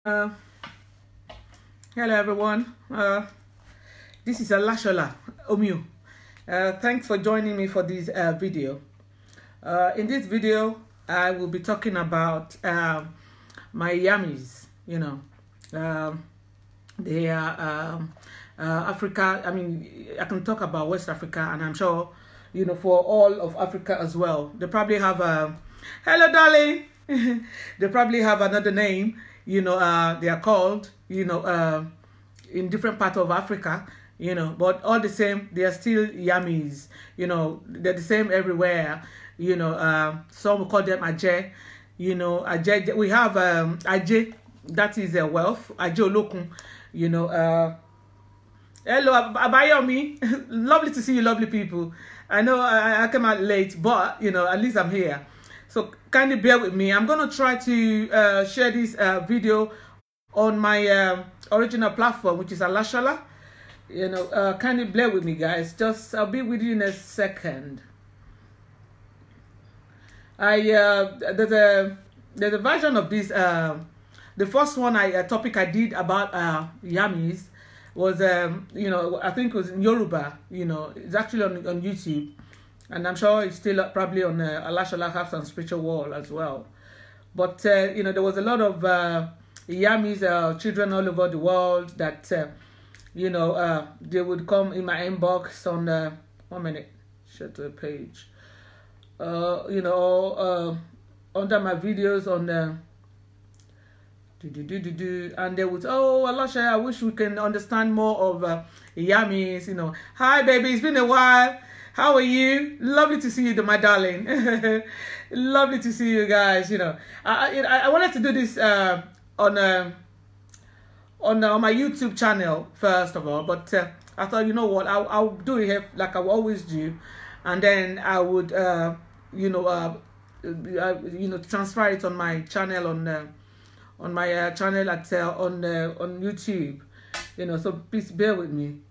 Hello everyone. This is Alashola Omio. Thanks for joining me for this video. In this video, I will be talking about my Iyamis. They are Africa. I mean, I can talk about West Africa, and I'm sure for all of Africa as well. They probably have hello, darling. They probably have another name. They are called, in different parts of Africa, but all the same, they are still Iyamis. They're the same everywhere. Some will call them Aje. Aje. We have Aje, that is a wealth. Aje Olokun. Hello, Abayomi. Lovely to see you, lovely people. I know I came out late, but at least I'm here. So kindly bear with me. I'm going to try to share this video on my original platform, which is Alashola. Kindly bear with me, guys. I'll be with you in a second. There's a version of this. The first one topic I did about Iyamis was I think it was in Yoruba. It's actually on YouTube. And I'm sure it's still probably on Alashola Herbs and Spiritual Wall as well. But, there was a lot of Iyamis, children all over the world that, they would come in my inbox on, 1 minute, share to a page. Under my videos on, and they would, Alasha, I wish we can understand more of Iyamis, Hi, baby, it's been a while. How are you? Lovely to see you, my darling. Lovely to see you guys. I wanted to do this on my YouTube channel first of all, but I thought, what, I'll do it here like I always do, and then I would transfer it on my channel on my channel at on YouTube. So please bear with me.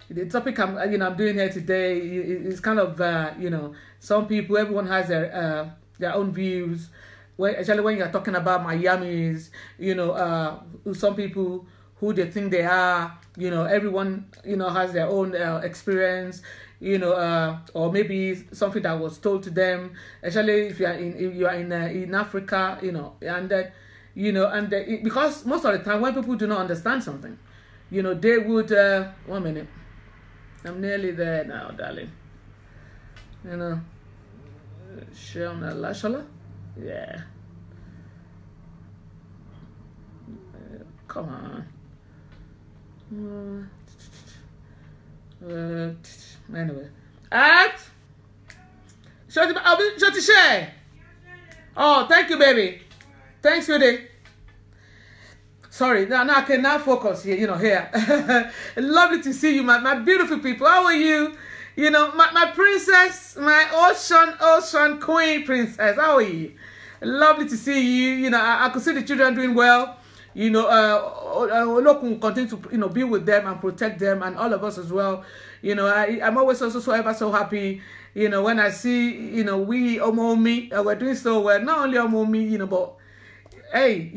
The topic I'm doing here today is kind of some people, everyone has their own views. Especially when you're talking about my Iyamis, some people who they think they are, everyone has their own experience, or maybe something that was told to them. Especially if you are in Africa, and because most of the time when people do not understand something, they would 1 minute. I'm nearly there now, darling. Share on Alashola? Yeah. Come on. Anyway. I'll be sure to share. Oh, thank you, baby. Thanks, sweetie. Sorry, now I can now focus here, here. Lovely to see you, my beautiful people. How are you? My princess, my ocean queen princess. How are you? Lovely to see you. I could see the children doing well. Lord will continue to, be with them and protect them, and all of us as well. I'm always also so happy, when I see, we Omomi, we're doing so well. Not only Omomi, but hey,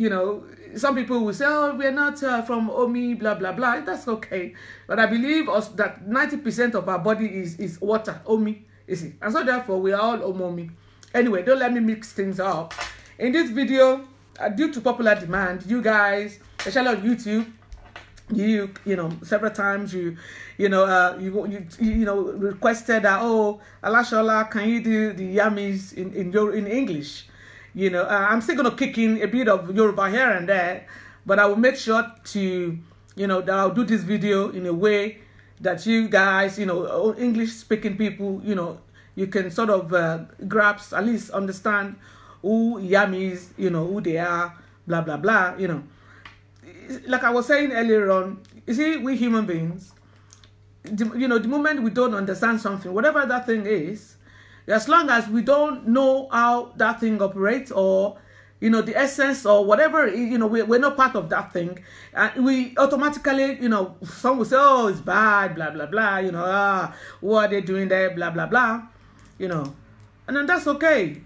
some people will say, oh, we're not from Omi, blah, blah, blah. That's okay. But I believe that 90% of our body is water, Omi, you see. And so therefore, we are all Omomi. Anyway, don't let me mix things up. In this video, due to popular demand, you guys, especially on YouTube, you several times you requested that, oh, Alashola, can you do the Iyamis in English? I'm still going to kick in a bit of Yoruba here and there, but I will make sure to, that I'll do this video in a way that you guys, English-speaking people, you can sort of grasp, at least understand who Iyamis, who they are, blah, blah, blah, Like I was saying earlier on, you see, we human beings, the moment we don't understand something, whatever that thing is, as long as we don't know how that thing operates, or the essence or whatever, we're not part of that thing, and we automatically, some will say, oh, it's bad, blah, blah, blah, what are they doing there, blah, blah, blah, and then that's okay.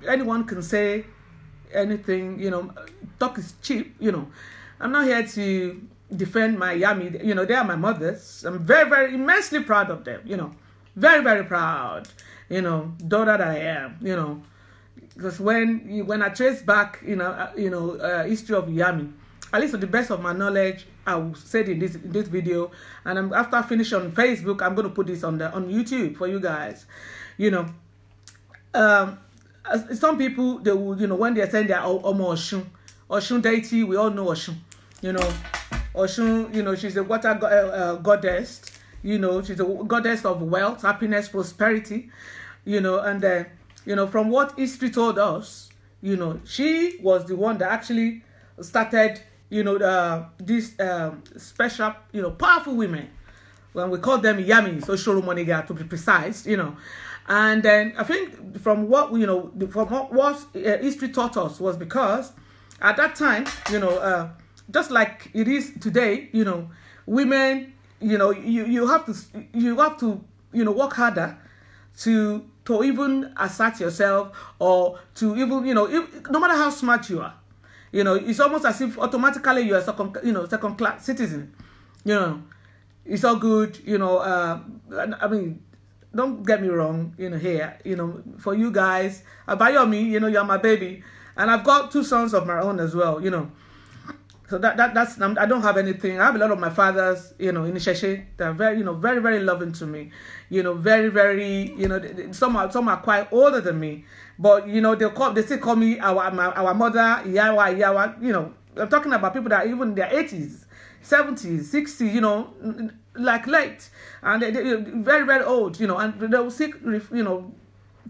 Anyone can say anything, you know, talk is cheap, you know. I'm not here to defend my Iyami, you know, they are my mothers. I'm very, very immensely proud of them, you know. Very, very proud, you know, daughter that I am, you know. Because when I trace back, history of Iyami, at least to the best of my knowledge, I will say it in this video, and after finishing on Facebook, I'm going to put this on YouTube for you guys. You know, some people, they will, you know, when they say they are Oshun deity, we all know Oshun. You know, Oshun, you know, she's a water goddess. You know, she's a goddess of wealth, happiness, prosperity. You know, and you know, from what history told us, you know, she was the one that actually started, you know, these special, you know, powerful women. When we call them Iyami, so Oshoromoniga to be precise, you know. And then I think from what, you know, from what history taught us was because at that time, you know, just like it is today, you know, women, you know, you have to, you know, work harder to even assert yourself, or to even, you know, no matter how smart you are, you know, it's almost as if automatically you are second class citizen. You know, it's all good, you know. I mean, don't get me wrong, you know, here, you know, for you guys, Abayomi, you know, you're my baby, and I've got 2 sons of my own as well, you know. So that's I don't have anything. I have a lot of my fathers, you know, in Isheshe. They're very, you know, very, very loving to me. You know, very, very, you know, some are quite older than me, but you know, they still call me our mother, Iyawa. You know, I'm talking about people that are even in their 80s, 70s, 60s, you know, like late, and they're very, very old, you know, and they will still, you know,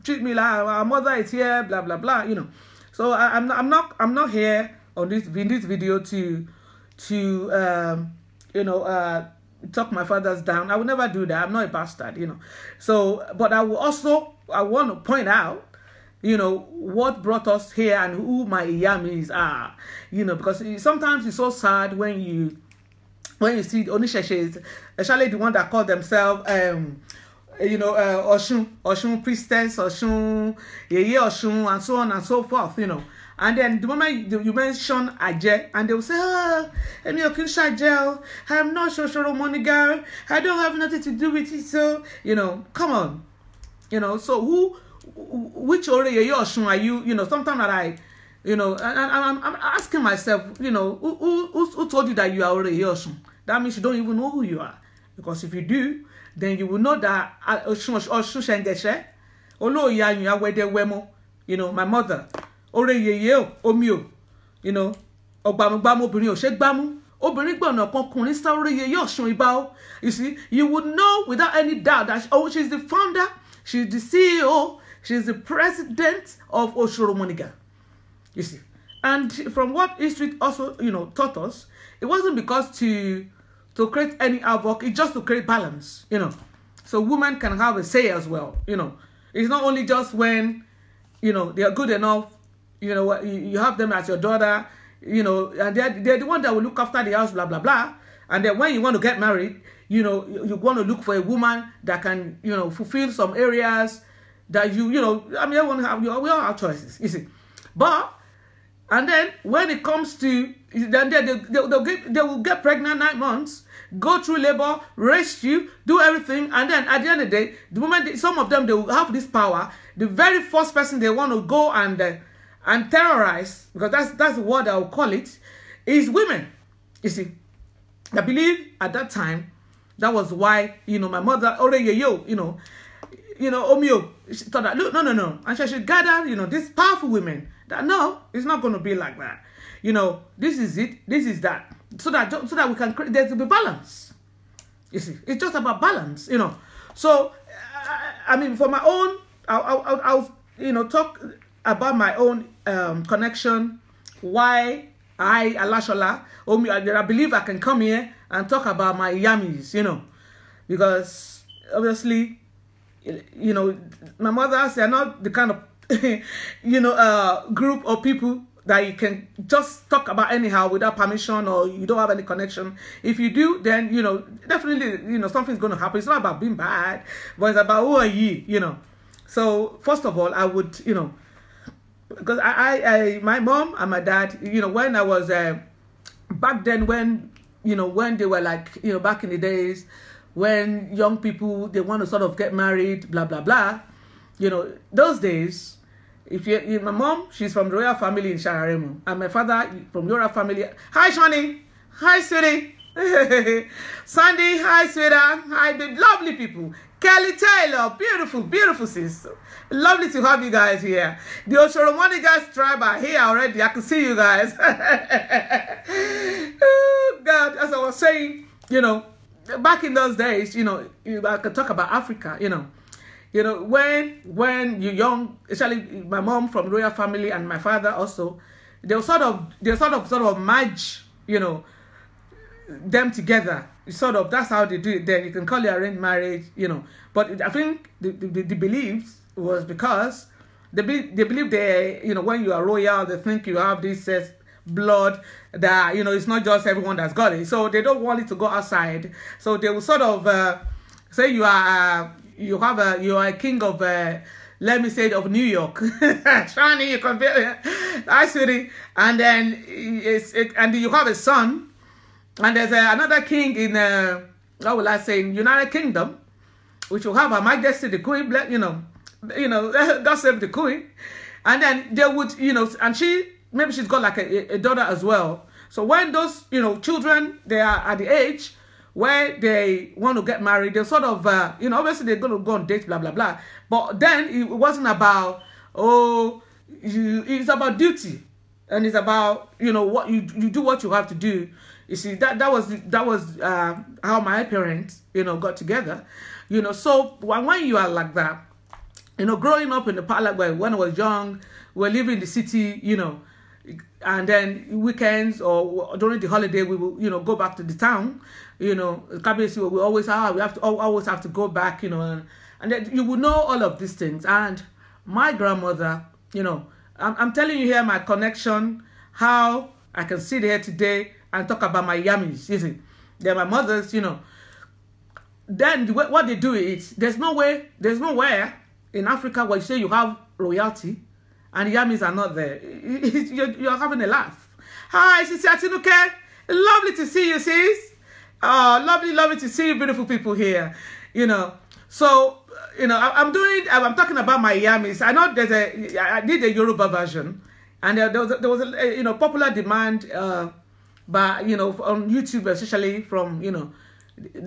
treat me like our mother is here, blah blah blah, you know. So I'm not here on this video to you know, talk my fathers down. I will never do that. I'm not a bastard, you know. So, but I want to point out, you know, what brought us here and who my Iyamis are, you know, because sometimes it's so sad when you see Onisheshes, especially the one that call themselves you know, Oshun priestess, Oshun, Yeye Oshun, and so on and so forth, you know. And then the moment you mention Aje, and they will say, oh, I'm not social money girl, I don't have nothing to do with it, so, you know, come on. You know, so which Yeye Oshun are you? You know, sometimes that I, you know, and I'm asking myself, you know, who told you that you are Yeye Oshun? That means you don't even know who you are. Because if you do, then you will know that Oshun Shengeshe, Olo Iyami Awede Wemo, you know, my mother. Ore yeye omio, you know, ogbamugbamu obìnrin ò ṣe gbámú, obìnrin gbọ̀nà kan kùnrin sá ore yeye Ọ̀ṣun ibà o. You see, you would know without any doubt that she's the founder, she's the CEO, she's the president of Oshoromoniga. You see, and from what history also, you know, taught us, it wasn't because to create any havoc, it's just to create balance, you know, so women can have a say as well. You know, it's not only just when, you know, they are good enough. You know, you have them as your daughter, you know, and they're the one that will look after the house, blah, blah, blah. And then when you want to get married, you know, you want to look for a woman that can, you know, fulfill some areas that you know, I mean, we all have choices, you see. But, and then when it comes to, then they will get pregnant 9 months, go through labor, raise you, do everything, and then at the end of the day, the moment some of them, they will have this power, the very first person they want to go and terrorize, because that's the word I will call it, is women. You see, I believe at that time that was why, you know, my mother you know, Omio, she thought that look, no, and she should gather, you know, these powerful women that no, it's not going to be like that. You know, this is it, this is that, so that we can create, there to be balance. You see, it's just about balance, you know. So I mean, for my own, I'll you know, talk about my own connection, why Alashola, I believe I can come here and talk about my Iyamis, you know, because obviously, you know, my mothers are not the kind of, you know, group of people that you can just talk about anyhow without permission, or you don't have any connection. If you do, then, you know, definitely, you know, something's going to happen. It's not about being bad, but it's about who are you, you know. So, first of all, I would, you know, because my mom and my dad, you know, when I was back then, when you know, when they were like, you know, back in the days when young people, they want to sort of get married, blah blah blah, you know, those days, my mom, she's from the royal family in Shararemu, and my father from the royal family. Hi Shani, hi sweetie. Sandy, hi sweetheart, hi babe, lovely people. Kelly Taylor, beautiful, beautiful sis. Lovely to have you guys here. The Oshoromoni guys tribe are here already. I can see you guys. Oh God, as I was saying, you know, back in those days, you know, I could talk about Africa, you know, when you're young, especially my mom from royal family and my father also, they'll sort of merge, you know, them together. Sort of, that's how they do it. Then you can call it arranged marriage, you know. But I think the beliefs was because they believe they, you know, when you are royal, they think you have this blood that, you know, it's not just everyone that's got it. So they don't want it to go outside. So they will sort of say you are a king of let me say of New York. Shani, you compare, I sweetie, and then and you have a son. And there's another king in, how will I say, in United Kingdom, which will have Her Majesty the Queen, you know, God save the Queen. And then they would, you know, and maybe she's got like a daughter as well. So when those, you know, children, they are at the age where they want to get married, they're sort of, you know, obviously they're going to go on dates, blah, blah, blah. But then it wasn't about, it's about duty. And it's about, you know, what you do what you have to do. You see, that was how my parents, you know, got together, you know. So when you are like that, you know, growing up in the palace, when I was young, we're living in the city, you know, and then weekends or during the holiday, we will, you know, go back to the town, you know. We always always have to go back, you know, and then you will know all of these things. And my grandmother, you know, I'm telling you here my connection, how I can sit here today and talk about my Iyamis, you see. They're my mothers, you know. Then what they do is, there's nowhere in Africa where you say you have royalty and Iyamis are not there. You're having a laugh. Hi, Sisi Atinuke. Lovely to see you, sis. Oh, lovely to see you, beautiful people here. You know, so, you know, I'm talking about my Iyamis. I know I did a Yoruba version, and there was a you know, popular demand, but, you know, on YouTube, especially from, you know,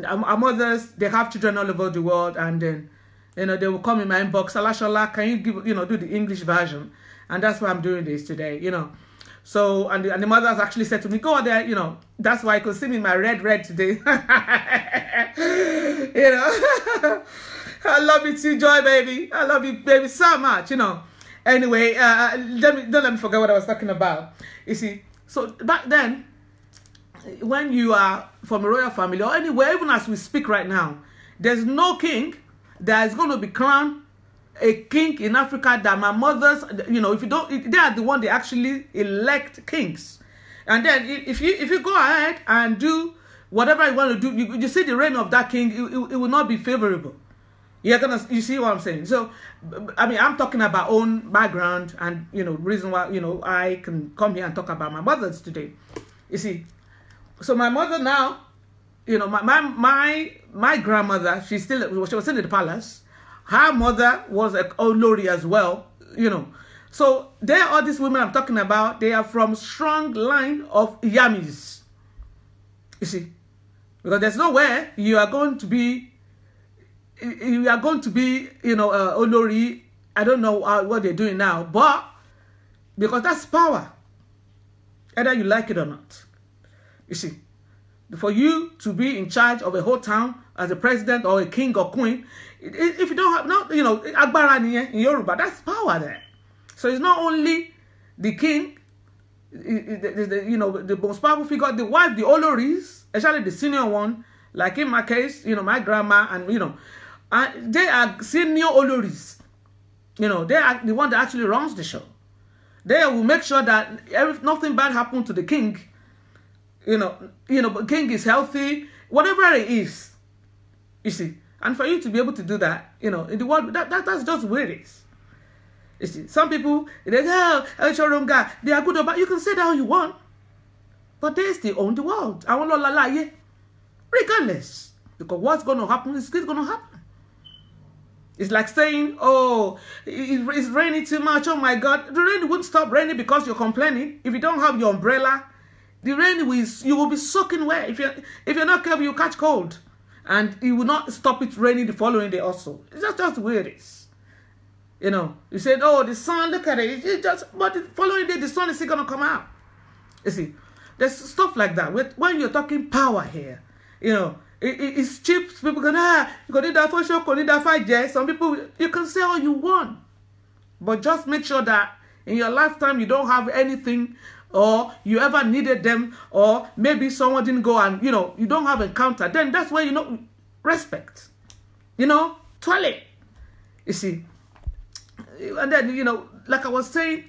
our mothers, they have children all over the world, and then, you know, they will come in my inbox, Salashola, can you do the English version? And that's why I'm doing this today, you know. So, and the mothers actually said to me, go out there, you know, that's why you could see me in my red today. You know, I love you too, Joy, baby. I love you, baby, so much, you know. Anyway, don't let me forget what I was talking about. You see, so back then, when you are from a royal family or anywhere, even as we speak right now, there's no king that is going to be crowned a king in Africa that my mothers, you know, if you don't, they are the one they actually elect kings. And then if you go ahead and do whatever you want to do, you see the reign of that king, it will not be favorable. You see what I'm saying? So, I mean, I'm talking about own background and, you know, reason why, you know, I can come here and talk about my mothers today. You see, so my mother now, you know, my grandmother, she was in the palace. Her mother was a Olori as well, you know. So there are all these women I'm talking about. They are from strong line of Iyamis. You see, because there's nowhere you are going to be, you know, Olori. I don't know what they're doing now, but because that's power, either you like it or not. You see, for you to be in charge of a whole town as a president or a king or queen, if you don't have, no, you know, Agbara in Yoruba, that's power there. So it's not only the king, you know, the most powerful figure, the wife, the Oloris, especially the senior one, like in my case, you know, my grandma, and, you know, they are senior Oloris. You know, they are the one that actually runs the show. They will make sure that nothing bad happens to the king. You know, but king is healthy, whatever it is, you see. And for you to be able to do that, you know, in the world, that's just where it is. You see, some people, they go, oh, they are good or bad. You can say that all you want. But they still own the world. I want to lie, regardless. Because what's going to happen is going to happen. It's like saying, oh, it's raining too much. Oh my God. The rain won't stop raining because you're complaining. If you don't have your umbrella, the rain you will be soaking wet. If you're not careful, you catch cold. And it will not stop it raining the following day also. It's just the way it is. You know, you said, oh, the sun, look at it. But the following day, the sun is still going to come out. You see, there's stuff like that. When you're talking power here, you know, it's cheap. People go, you can do that for sure, you can do that for yeah. Some people, you can say all you want. But just make sure that in your lifetime, you don't have anything, or you ever needed them, or maybe someone didn't go and, you know, you don't have encounter. Then that's where, you know, respect. You know, toilet. You see. And then, you know, like I was saying,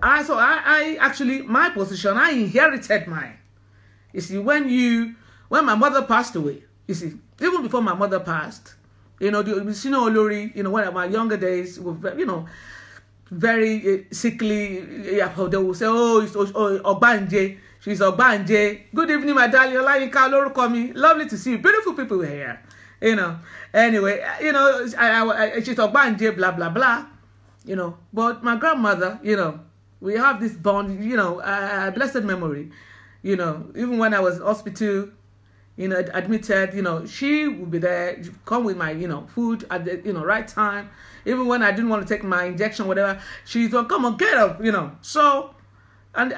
I actually, my position, I inherited mine. You see, when my mother passed away, you see, even before my mother passed, you know, Olori, you know, when my younger days were, you know, very sickly, they will say, oh, it's Ogbanje, she's Ogbanje. Good evening, my darling, Olayinka Olorukomi. Lovely to see you. Beautiful people here, you know. Anyway, you know, she's Ogbanje, blah, blah, blah, you know. But my grandmother, you know, we have this bond, you know, blessed memory, you know. Even when I was in hospital, you know, admitted, you know, she would be there, come with my, you know, food at the, you know, right time. Even when I didn't want to take my injection, whatever, she's going, come on, get up, you know. So, and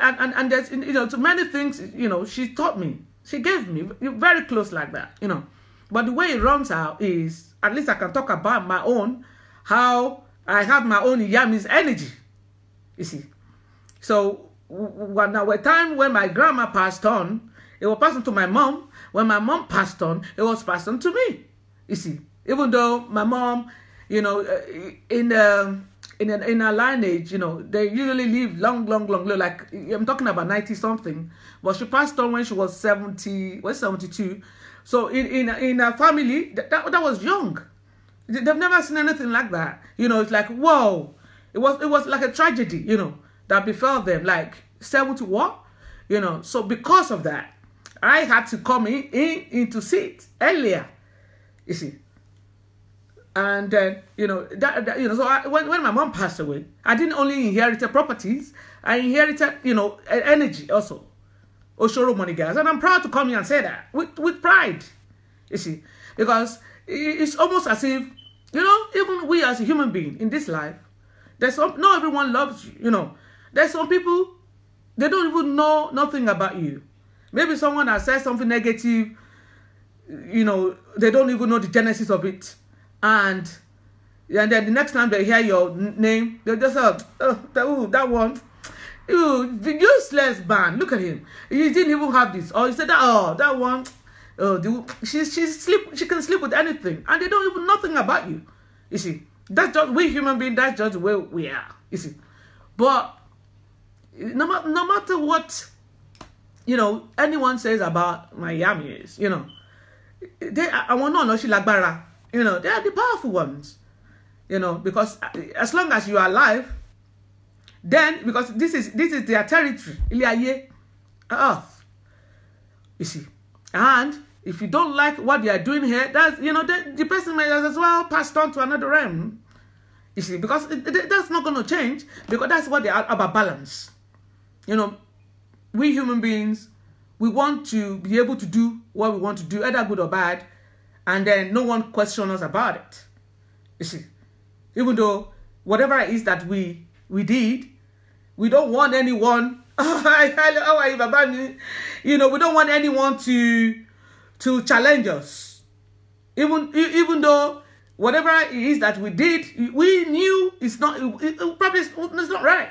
there's, you know, to many things, you know, she taught me. She gave me, very close like that, you know. But the way it runs out is, at least I can talk about my own, how I have my own Iyami's energy, you see. So, when there were times when my grandma passed on, it was passed on to my mom. When my mom passed on, it was passed on to me, you see. Even though my mom, you know, in our lineage, you know, they usually live long, like, I'm talking about 90-something. But she passed on when she was 72. So in our family, that was young. They've never seen anything like that. You know, it's like, whoa. It was like a tragedy, you know, that befell them, like 70 what? You know, so because of that, I had to come in to see it earlier, you see. And then, you know, you know, so when my mom passed away, I didn't only inherit properties, I inherited, you know, energy also. Oshoro money, guys. And I'm proud to come here and say that with pride, you see. Because it's almost as if, you know, even we as a human being in this life, not everyone loves you, you know. There's some people, they don't even know nothing about you. Maybe someone has said something negative, you know, they don't even know the genesis of it. And then the next time they hear your name, they'll just say, oh, that one, the useless man, look at him. He didn't even have this. Or you said, that one, she can sleep with anything. And they don't even know nothing about you. You see, that's just, we human beings, that's just the way we are. You see, but no matter what, you know, anyone says about my Iyami, you know, I want to know she lagbara. You know, they are the powerful ones. You know, because as long as you are alive, then, because this is their territory, earth. You see. And if you don't like what they are doing here, that's, you know, the person may as well pass on to another realm. You see, because that's not going to change, because that's what they are about, balance. You know, we human beings, we want to be able to do what we want to do, either good or bad, and then no one questions us about it. You see, even though whatever it is that we did, we don't want anyone. How are you, Baba? You know, we don't want anyone to challenge us. Even though whatever it is that we did, we knew it's not. It probably it's not right.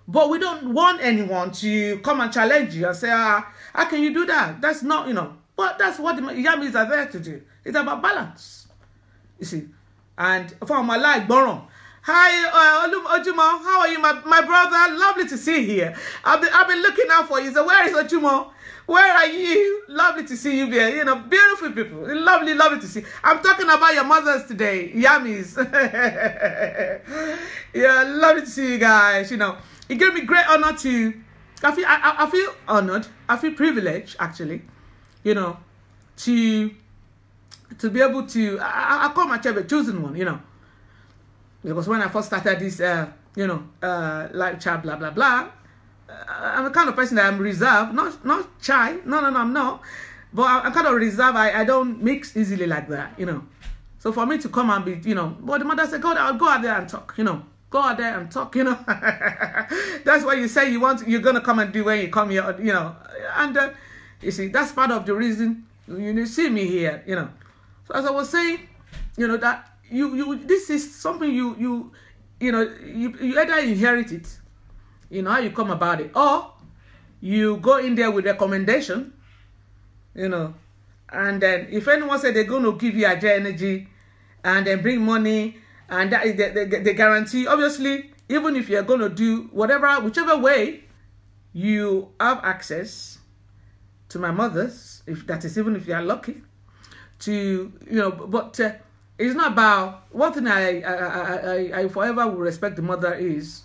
But we don't want anyone to come and challenge you and say, how can you do that? That's not, you know. But that's what the Iyamis are there to do. It's about balance. You see. And for my life, Boron, Hi, Ojumo. How are you, my brother? Lovely to see you here. I've been looking out for you. So where is Ojumo? Where are you? Lovely to see you here. You know, beautiful people. Lovely to see. I'm talking about your mothers today, Iyamis. Yeah, lovely to see you guys. You know, it gave me great honor to. I feel honored. I feel privileged, actually. You know, to be able to. I call myself a chosen one. You know. Because when I first started this, you know, live chat, blah, blah, blah, I'm the kind of person that I'm reserved, not shy. No, I'm not. But I'm kind of reserved. I don't mix easily like that, you know. So for me to come and be, you know, but the mother said, I'll go out there and talk, you know. Go out there and talk, you know. That's what you say you're going to come and do when you come here, you know. And, you see, that's part of the reason you see me here, you know. So as I was saying, you know, that this is something you know, you either inherit it, you know, how you come about it, or you go in there with recommendation, you know, and then if anyone said they're going to give you a energy and then bring money, and that is the guarantee, obviously, even if you're going to do whichever way, you have access to my mother's, if that is, even if you are lucky, to, you know, but it's not about, one thing I forever will respect the mother is,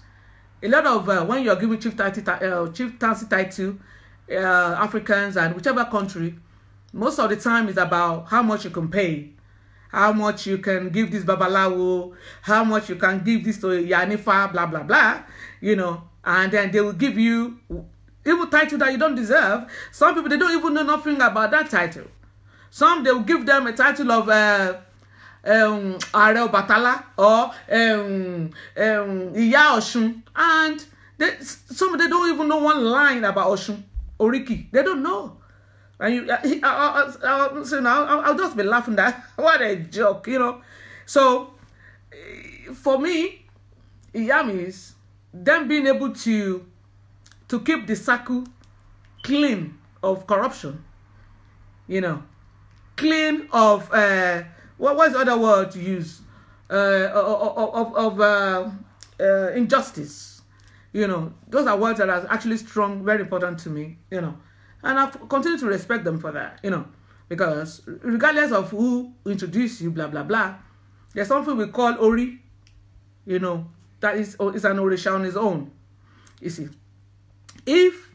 a lot of, when you're giving chieftaincy title, Africans and whichever country, most of the time is about how much you can pay, how much you can give this babalawo, how much you can give this to Yanifa, blah, blah, blah, you know, and then they will give you even title that you don't deserve. Some people, they don't even know nothing about that title. Some, they will give them a title of, Ààrẹ Ọbàtálá or Ìyá Ọ̀ṣun, and some they don't even know one line about Ọ̀ṣun Oriki. They don't know. And I'll just be laughing that what a joke, you know. So for me, Iyami is them being able to keep the circle clean of corruption, you know, clean of what's the other word to use? Injustice. You know, those are words that are actually strong, very important to me, you know. And I continue to respect them for that, you know. Because regardless of who introduced you, blah, blah, blah, there's something we call Ori, you know, that is an Orisha on his own. You see, if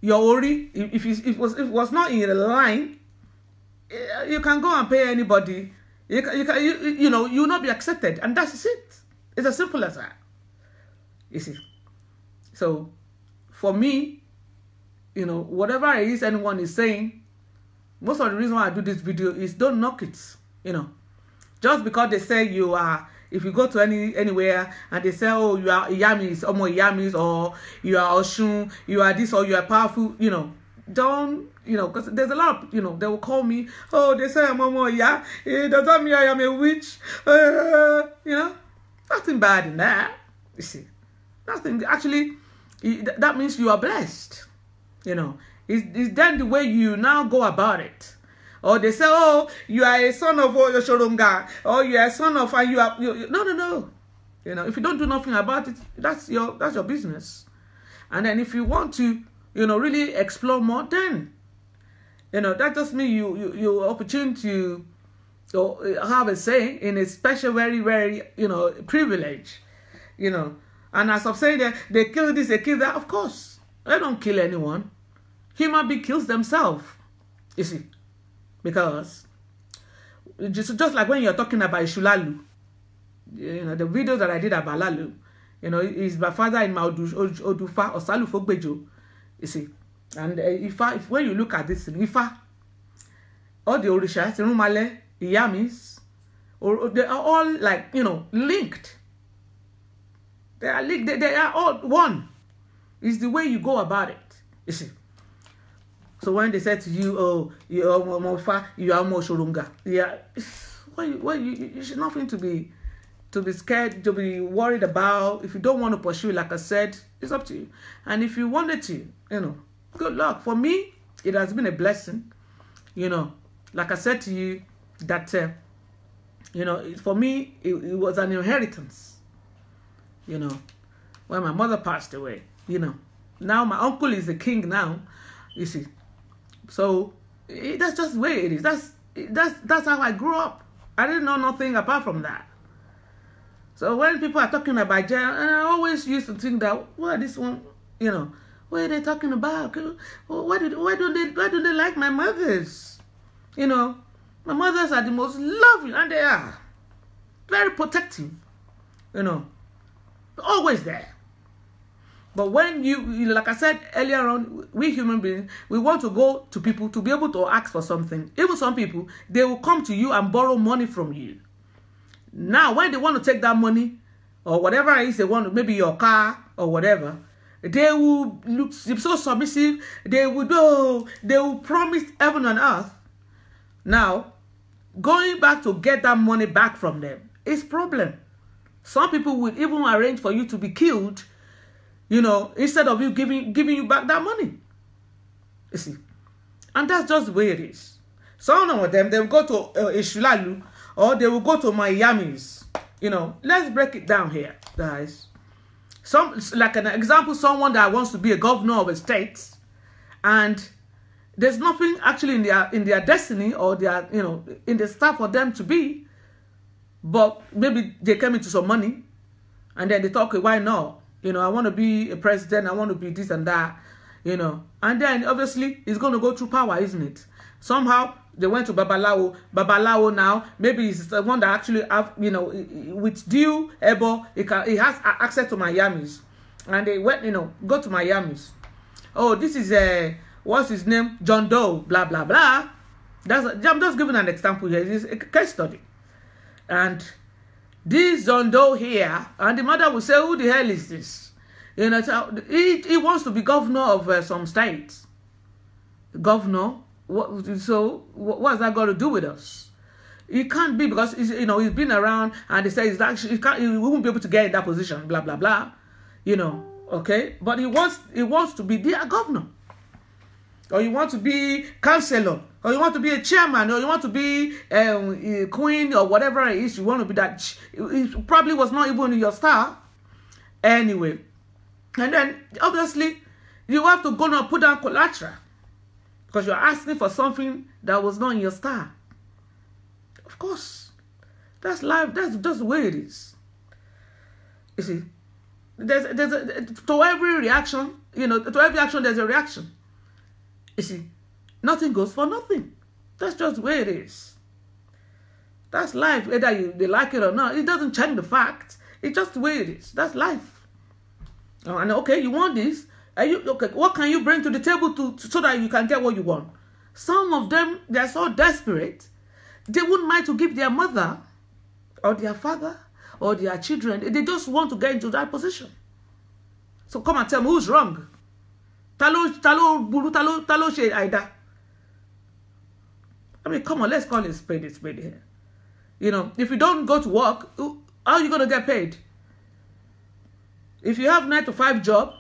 your Ori, if it was not in the line, you can go and pay anybody. You know, you will not be accepted, and that's it. It's as simple as that. You see. So, for me, you know, whatever it is anyone is saying, most of the reason why I do this video is don't knock it. You know, just because they say you are, if you go to anywhere and they say, oh, you are Iyamis, or more Iyamis, or you are Oshun, you are this, or you are powerful, you know. Don't, you know, because there's a lot of, you know, they will call me, oh, they say I'm a yeah, it doesn't mean I am a witch, you know, nothing bad in that, you see, nothing, actually, that means you are blessed, you know, it's then the way you now go about it, or they say, oh, you are a son of Oshorunga, or you are a son of, and no, you know, if you don't do nothing about it, that's your business, and then if you want to, you know, really explore more, then, you know, that just means you opportunity to have a say in a special, very, very, you know, privilege, you know. And as I'm saying, they kill this, they kill that. Of course, they don't kill anyone. Human being kills themselves, you see, because just like when you're talking about Ishulalu, you know, the video that I did about Lalu, you know, is my father in Odufa or Salu Fogbejo. You see, and if when you look at this, Ifa, all the Orishas, Rumale, Iyamis, they are all like, you know, linked. They are linked. They are all one. It's the way you go about it. You see. So when they say to you, oh, you are Mofa, you are Moshorunga, yeah, you should nothing to be scared, to be worried about. If you don't want to pursue, like I said, it's up to you. And if you wanted to, you know, good luck. For me, it has been a blessing. You know, like I said to you, that, you know, for me, it was an inheritance. you know, when my mother passed away, you know. Now my uncle is the king now, you see. So that's just the way it is. That's how I grew up. I didn't know nothing apart from that. So when people are talking about jail, and I always used to think that, well, this one, you know, what are they talking about? Why do they like my mothers? You know, my mothers are the most loving, and they are very protective. You know, always there. But when you, like I said earlier on, we human beings, we want to go to people to be able to ask for something. Even some people, they will come to you and borrow money from you. Now, when they want to take that money, or whatever it is they want, maybe your car or whatever, they will look so submissive. They will promise heaven and earth. Now, going back to get that money back from them is problem. Some people would even arrange for you to be killed, you know, instead of you giving you back that money. You see, and that's just the way it is. Some of them, they will go to Ishulalu, or they will go to my Iyamis. You know, let's break it down here, guys. Like an example, someone that wants to be a governor of a state, and there's nothing actually in their destiny or their, you know, in the stuff for them to be, but maybe they came into some money, and then they thought, okay, why not? You know, I want to be a president, I want to be this and that, you know. And then, obviously, it's going to go through power, isn't it? Somehow, they went to Babalawo. Babalawo now, maybe it's the one that actually have, you know, with due able, he has access to my Iyamis. And they went, you know, go to my Iyamis. Oh, this is, what's his name? John Doe, blah, blah, blah. I'm just giving an example here. It's a case study. And this John Doe here, and the mother will say, who the hell is this? You know, he wants to be governor of some states. Governor? So what's that got to do with us? It can't be, because you know, he's been around, and they say he's actually he won't be able to get in that position, blah blah blah, you know. Okay, but he wants to be their governor, or you want to be councillor, or you want to be a chairman, or you want to be a queen, or whatever it is you want to be. That it probably was not even in your star anyway. And then obviously you have to go and put down collateral, because you're asking for something that was not in your star. Of course. That's life. That's just the way it is. You see, to every reaction, you know, to every action, there's a reaction. You see, nothing goes for nothing. That's just the way it is. That's life. Whether they like it or not, it doesn't change the fact. It's just the way it is. That's life. And okay, you want this. Okay, what can you bring to the table so that you can get what you want? Some of them, they're so desperate, they wouldn't mind to give their mother or their father or their children. They just want to get into that position. So come and tell me who's wrong. Talo she aida. I mean, come on, let's call it spade here. You know, if you don't go to work, how are you going to get paid? If you have 9-to-5 job,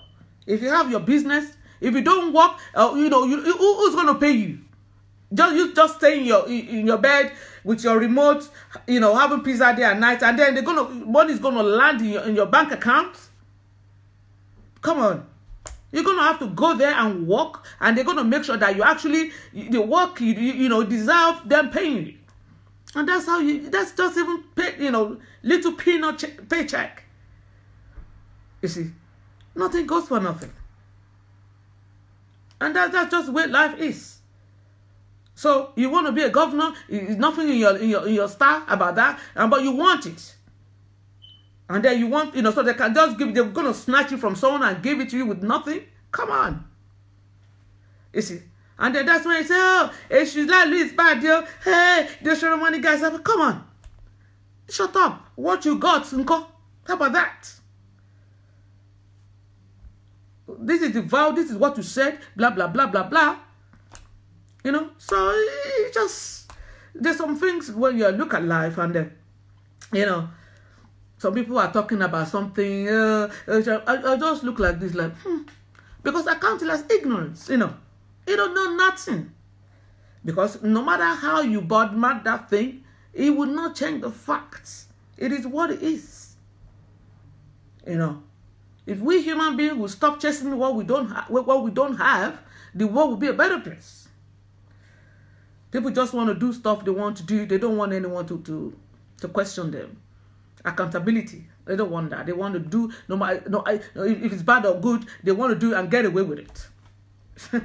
if you have your business, if you don't work, you know, who's going to pay you? You just stay in your bed with your remote, you know, having pizza day and night, and then money's going to land in your bank account. Come on. You're going to have to go there and work, and they're going to make sure that you actually, the work, you know, deserve them paying you. And that's how that's just even, you know, little peanut paycheck. You see, nothing goes for nothing. And that's just the way life is. So you want to be a governor, nothing in your star about that, but you want it. And then you want, you know, so they can just they're going to snatch it from someone and give it to you with nothing. Come on. You see. And then that's when you say, oh, she's like, it's bad, yo. Hey, they show the money, guys. Come on. Shut up. What you got, Nko? How about that? This is the vow. This is what you said. Blah, blah, blah, blah, blah. You know? So, it just, there's some things when you look at life and, you know, some people are talking about something. I just look like this, like, because I count it as ignorance, you know. You don't know nothing. Because no matter how you badmouth that thing, it will not change the facts. It is what it is. You know, if we human beings will stop chasing what we don't have, the world will be a better place. People just want to do stuff they want to do. They don't want anyone to question them. Accountability. They don't want that. They want to do if it's bad or good, they want to do and get away with it.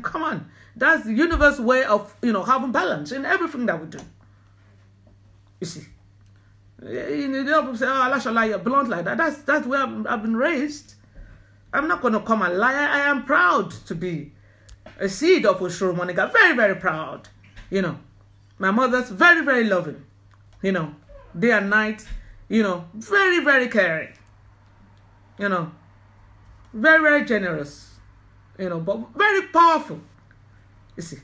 Come on, that's the universe way of having balance in everything that we do. You see, people say, "Oh, Allah, you're blunt like that." That's where I've been raised. I'm not going to come and lie. I am proud to be a seed of Oshoro Monica. Very, very proud. My mother's very, very loving. Day and night. Very, very caring. Very, very generous. But very powerful. You see.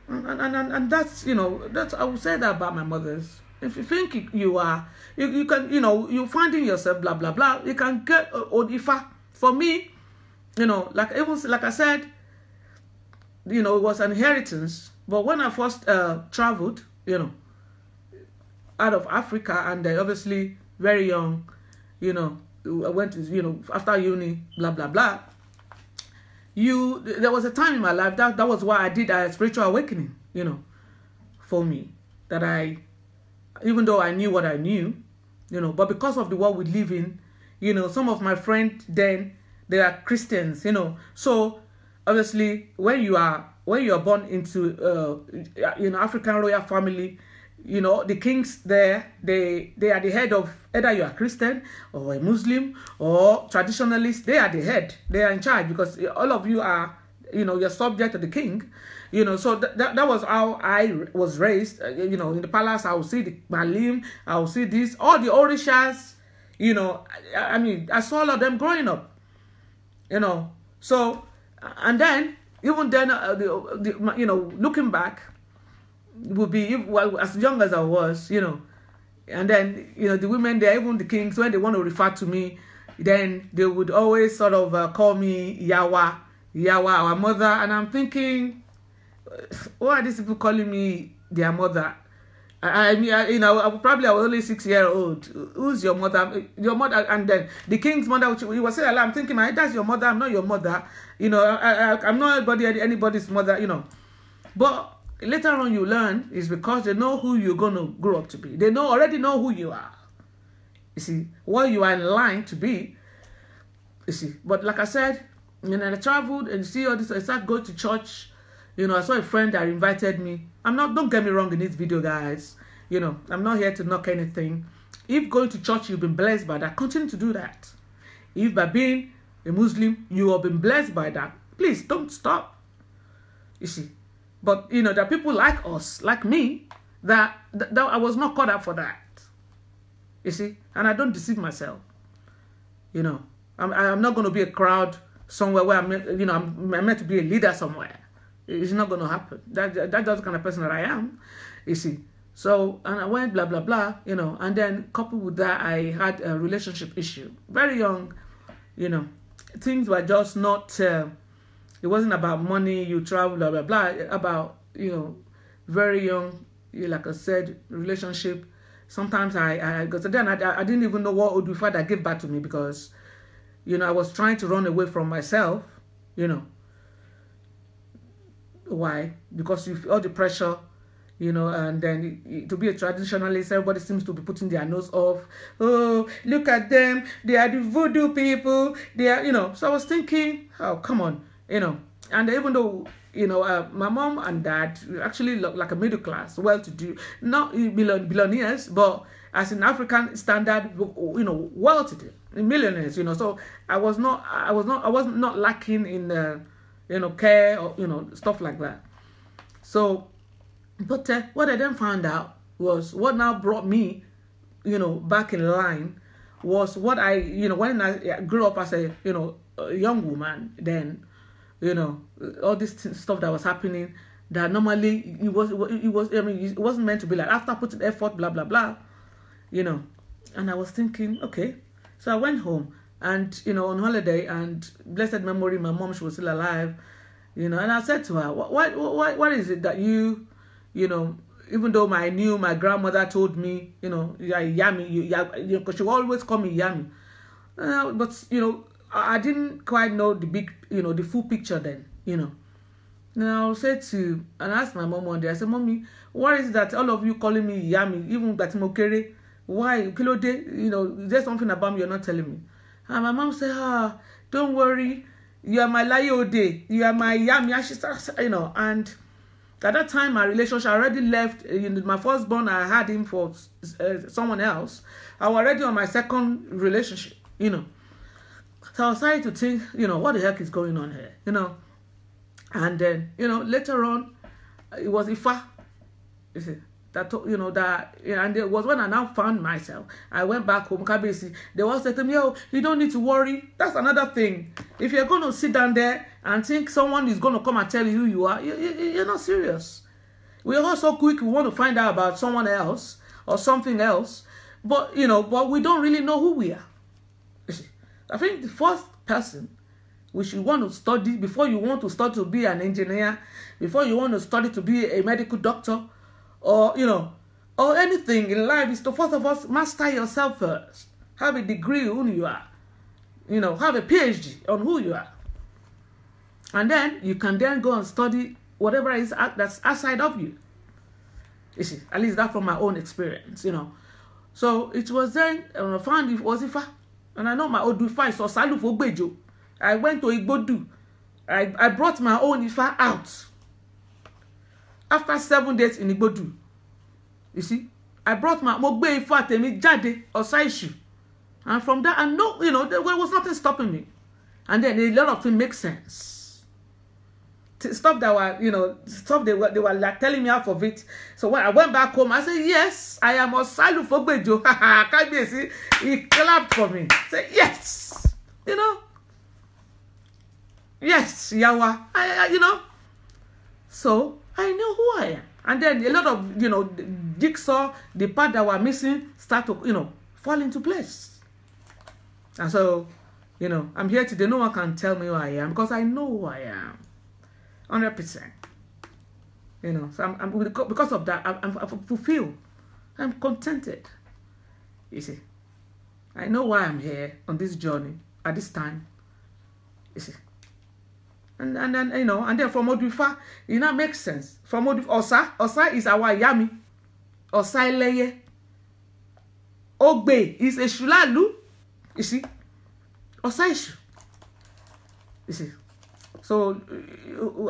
And that's, that's, I would say that about my mothers. If you think you are, you can, you're finding yourself, blah, blah, blah, you can get Odifa. For me, like I said, it was an inheritance. But when I first traveled, out of Africa, and obviously very young, I went to, after uni, blah, blah, blah. There was a time in my life that was why I did a spiritual awakening, for me, that even though I knew what I knew, but because of the world we live in, some of my friends then, they are Christians, so obviously when you are born into African royal family, the kings there, they are the head of, either you are Christian or a Muslim or traditionalist. They are the head. They are in charge because all of you are, you're subject to the king. So that was how I was raised. In the palace, I will see the Malim, I will see this, all the Orishas. I saw all of them growing up. So, and then even then, looking back, would be as young as I was, and then the women there, even the kings, when they want to refer to me, then they would always sort of call me Yawa, our mother, and I'm thinking, why are these people calling me their mother? I was only 6 years old. Who's your mother? Your mother, and then the king's mother. He was saying, I'm thinking, that's your mother. I'm not your mother. I'm not anybody's mother. But later on, you learn is because they know who you're going to grow up to be. They already know who you are. You see, what you are in line to be. You see, but like I said, I traveled and see all this. I started going to church. I saw a friend that invited me. Don't get me wrong in this video, guys. I'm not here to knock anything. If going to church, you've been blessed by that, continue to do that. If by being a Muslim, you have been blessed by that, please don't stop. You see. But, there are people like us, like me, that I was not caught up for that. You see. And I don't deceive myself. I'm not going to be a crowd somewhere where I'm meant to be a leader somewhere. It's not going to happen. That's the kind of person that I am, you see. So, and I went blah, blah, blah, and then coupled with that, I had a relationship issue. Very young, things were just not, it wasn't about money, you travel, blah, blah, blah, about, very young, like I said, relationship. Sometimes because then I didn't even know what Odufa gave back to me because, I was trying to run away from myself, Why? Because you feel all the pressure, and then to be a traditionalist, everybody seems to be putting their nose off. Oh, look at them. They are the voodoo people. They are, So I was thinking, oh, come on, And even though, my mom and dad actually look like a middle class, well-to-do, not billionaires, but as an African standard, well-to-do, millionaires, So I was not lacking in care or, stuff like that. So, but what I then found out was what now brought me, back in line was what I, when I grew up as a young woman, then, all this stuff that was happening that normally it wasn't meant to be like after putting effort, blah, blah, blah, and I was thinking, okay, so I went home. And, on holiday, and blessed memory, my mom, she was still alive, and I said to her, what is it that you, even though I knew my grandmother told me, Iyami, because she always called me Iyami. But, I didn't quite know the big, the full picture then, Then I said and I asked my mom one day, I said, Mommy, why is it that all of you calling me Iyami, even that Mokere? Why? Is there something about me you're not telling me? And my mom said, don't worry, you are my Layode, you are my Iyami, and at that time, my relationship already left. My firstborn, I had him for someone else. I was already on my second relationship, So I was starting to think, what the heck is going on here, And then, later on, it was Ifa, you see, and it was when I now found myself. I went back home, Kabesi. They all said to me, you don't need to worry. That's another thing. If you're going to sit down there and think someone is going to come and tell you who you are, you're not serious. We're all so quick, we want to find out about someone else or something else. But, but we don't really know who we are. You see, I think the first person which you want to study, before you want to start to be an engineer, before you want to study to be a medical doctor, or or anything in life, is to first of all master yourself first. Have a degree on who you are. Have a PhD on who you are. And then you can then go and study whatever is that's outside of you. You see, at least that from my own experience, So it was then I found it was Ifa. And I know my old Ifa is Osalu Fogbejo. I went to Igbodu. I brought my own Ifa out. After 7 days in Igbodu, you see, I brought my Mogbe Ifa Temi Jade Osaishu. And from that, I know, there was nothing stopping me. And then a lot of things make sense. Stuff that were, stuff they were like telling me half of it. So when I went back home, I said, yes, I am Osalu Fogbejo. Kabiyesi, he clapped for me. Say, yes, yes, Yawa, So I know who I am. And then a lot of, the jigsaw, the part that were missing, start to, fall into place. And so, I'm here today. No one can tell me who I am because I know who I am. 100%. So because of that, I'm fulfilled. I'm contented. You see, I know why I'm here on this journey at this time. You see. And then, and then from Odifa, it makes sense. From Osa is our Iyami. Osa Eleye. Ogbe is a Shulalu. You see? Osa Ishu. You see? So,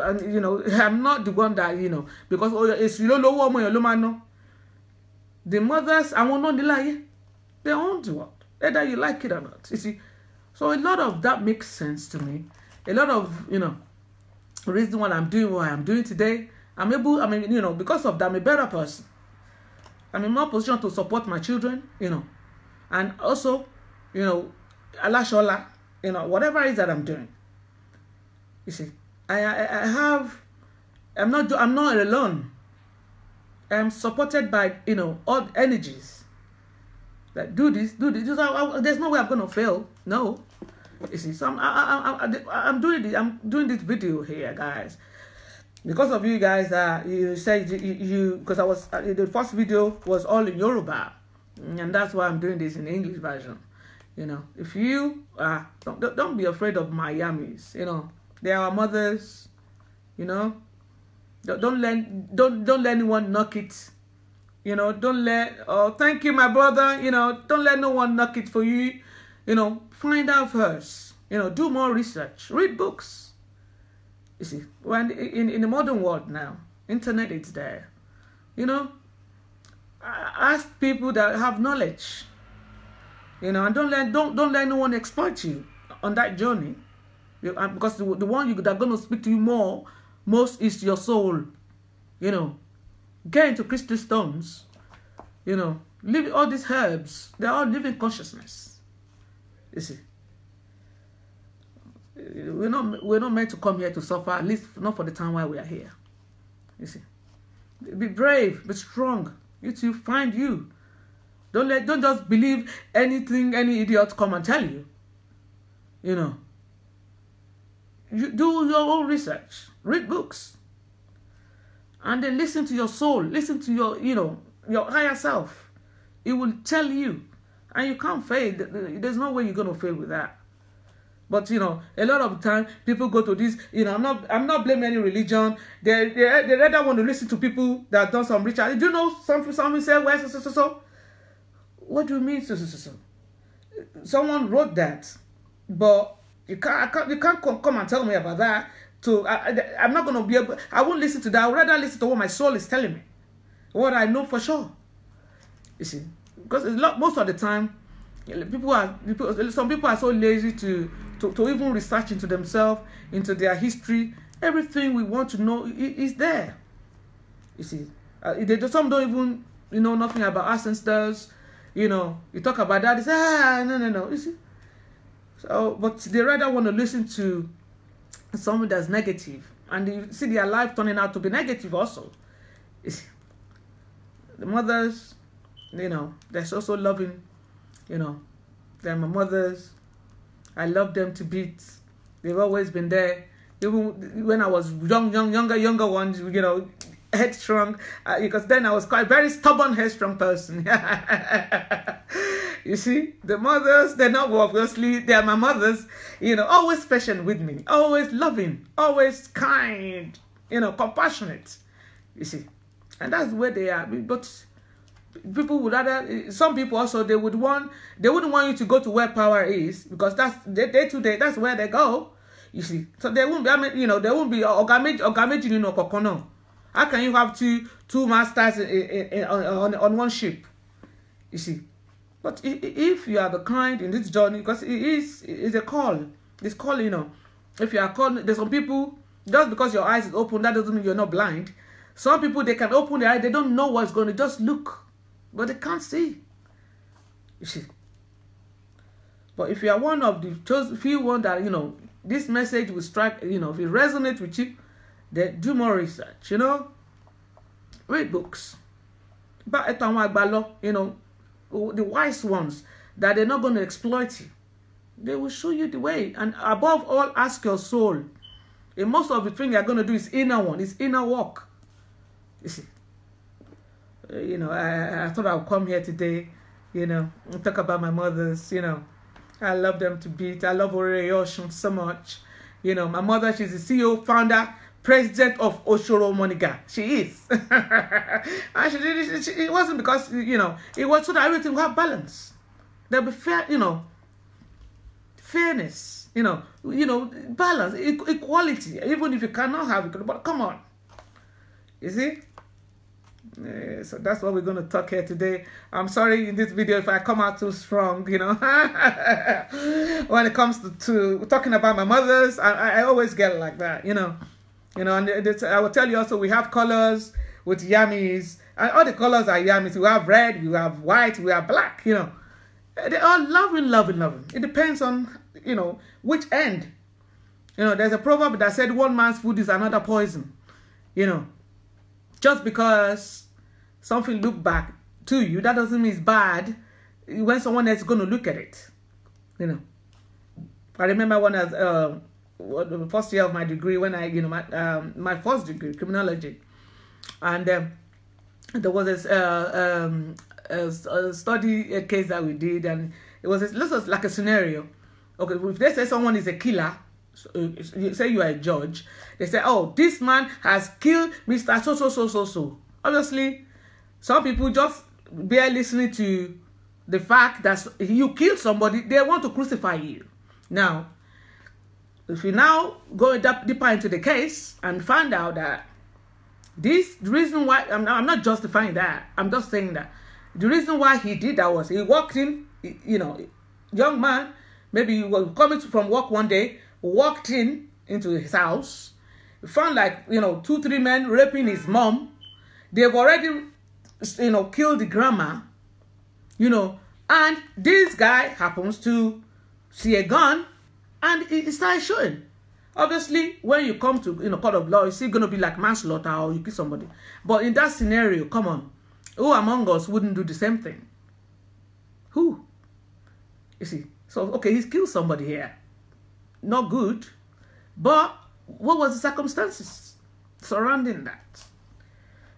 I'm not the one that, because it's the mothers, I won't know the lie. They own the world. Whether you like it or not. You see? So a lot of that makes sense to me. A lot of, reason why I'm doing what I'm doing today, because of that, I'm a better person. I'm in more position to support my children, and also, Allah Shola, whatever it is that I'm doing. You see, I'm not alone. I'm supported by, all energies that do this. There's no way I'm going to fail. No. You see, so I'm doing this video here, guys, because of you guys that you said because I was the first video was all in Yoruba, and that's why I'm doing this in the English version. If you don't be afraid of my Iyamis. They are our mothers. Don't let anyone knock it. Don't let thank you, my brother. Don't let no one knock it for you. Find out first. Do more research. Read books. You see, when in the modern world now, internet is there. Ask people that have knowledge. And don't let anyone exploit you on that journey. Because the one that are going to speak to you most is your soul. Get into crystal stones. Live all these herbs. They're all living consciousness. You see, we're not meant to come here to suffer, at least not for the time while we are here. You see, be brave, be strong. You too, find you. Don't just believe anything any idiot come and tell you. You do your own research, read books, and then listen to your soul, listen to your your higher self. It will tell you And you can't fail. There's no way you're going to fail with that. But, you know, a lot of time, people go to this, you know, I'm not blaming any religion. They rather want to listen to people that have done some research. Do you know something said, well, so? What do you mean, so? Someone wrote that. But you can't come and tell me about that. I'm not going to be able, I won't listen to that. I would rather listen to what my soul is telling me. What I know for sure. You see, because most of the time, some people are so lazy to even research into themselves, into their history. Everything we want to know is there. You see, some don't even know nothing about ancestors. You know, you talk about that, they say, no. You see, so but they rather want to listen to something that's negative, and you see their life turning out to be negative also. You see, the mothers, you know, they're so loving. You know, they're my mothers. I love them to bits. They've always been there. Even when I was younger ones, you know, headstrong. Because then I was quite very stubborn, headstrong person. You see, the mothers, they're not obviously, they're my mothers. You know, always patient with me. Always loving. Always kind. You know, compassionate. You see. And that's where they are. But people would rather, some people also, they wouldn't want you to go to where power is, because that's day to day, that's where they go. You see, so there won't be, there won't be ogamage, you know, kokono. How can you have two masters on one ship? You see, but if you are the kind in this journey, because it's a call. It's call, you know. If you are called, there's some people, just because your eyes is open, that doesn't mean you're not blind. Some people, they can open their eyes, they don't know what's going to, just look. But they can't see. You see. But if you are one of the few ones that, you know, this message will strike, you know, if it resonates with you, then do more research, you know. Read books. But you know, the wise ones, that they're not going to exploit you. They will show you the way. And above all, ask your soul. And most of the thing you're going to do is inner one. It's inner work. You see. You know, I thought I would come here today, you know, and talk about my mothers. You know, I love them to beat. I love Oreyoshun so much. You know, my mother, she's the CEO, founder, president of Oshoro Monica. She is. And it wasn't because, you know, it was so that everything will have balance. There'll be fair, you know, fairness, you know, balance, equality. Even if you cannot have it, but come on. You see? So that's what we're going to talk here today. I'm sorry in this video if I come out too strong, you know. When it comes to talking about my mothers, I always get like that, you know. And I will tell you also, we have colors with Iyamis, and all the colors are Iyamis. We have red, we have white, we have black, you know. They're all loving. It depends on, you know, which end. You know, there's a proverb that said one man's food is another poison, you know. Just because something look back to you, that doesn't mean it's bad when someone else is going to look at it. You know, I remember when I was the first year of my degree, when I, you know, my first degree, criminology, and there was this a study case that we did, and it was like a scenario. Okay, if they say someone is a killer, you say you are a judge, they say, oh, this man has killed Mr. So. Obviously, some people just bear listening to the fact that you killed somebody, they want to crucify you. Now, if you now go deeper into the case and find out that the reason why, I'm not justifying that, I'm just saying that the reason why he did that was he walked in, you know, young man, maybe he was coming from work one day, walked into his house, found like, you know, 2-3 men raping his mom. They've already, you know, killed the grandma, you know, and this guy happens to see a gun and he starts shooting. Obviously, when you come to, you know, court of law, it's still going to be like manslaughter or you kill somebody. But in that scenario, come on, who among us wouldn't do the same thing? Who? You see, so, okay, he's killed somebody here. Not good. But what was the circumstances surrounding that?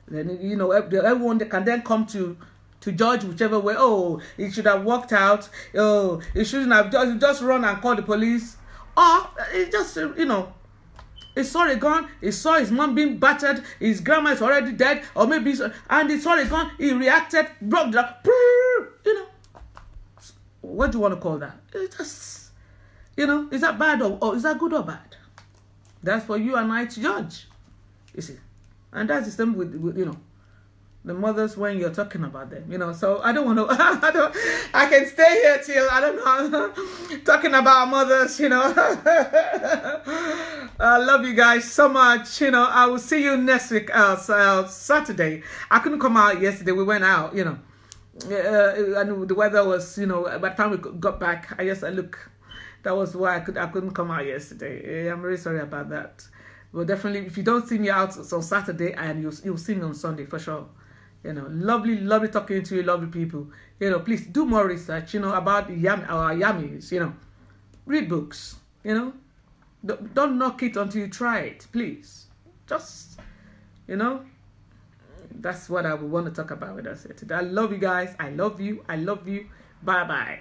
Then, you know, everyone can then come to to judge whichever way. Oh, he should have walked out. Oh, he shouldn't have just run and call the police. Or he just, he saw a gun, he saw his mom being battered, his grandma is already dead, or maybe, and he saw a gun, he reacted, broke the, what do you want to call that? It's just, is that bad or is that good or bad? That's for you and I to judge, you see. And that's the same with the mothers when you're talking about them, so I don't want to, I can stay here till, I don't know, talking about mothers, I love you guys so much, I will see you next week, Saturday. I couldn't come out yesterday, we went out, and the weather was, by the time we got back, that was why I couldn't come out yesterday. I'm really sorry about that. But definitely, if you don't see me out on Saturday, and you'll see me on Sunday for sure. Lovely talking to you, lovely people. Please do more research, about our Iyamis, Read books, Don't knock it until you try it, please. Just, that's what I would want to talk about with us today. I love you guys. I love you. I love you. Bye-bye.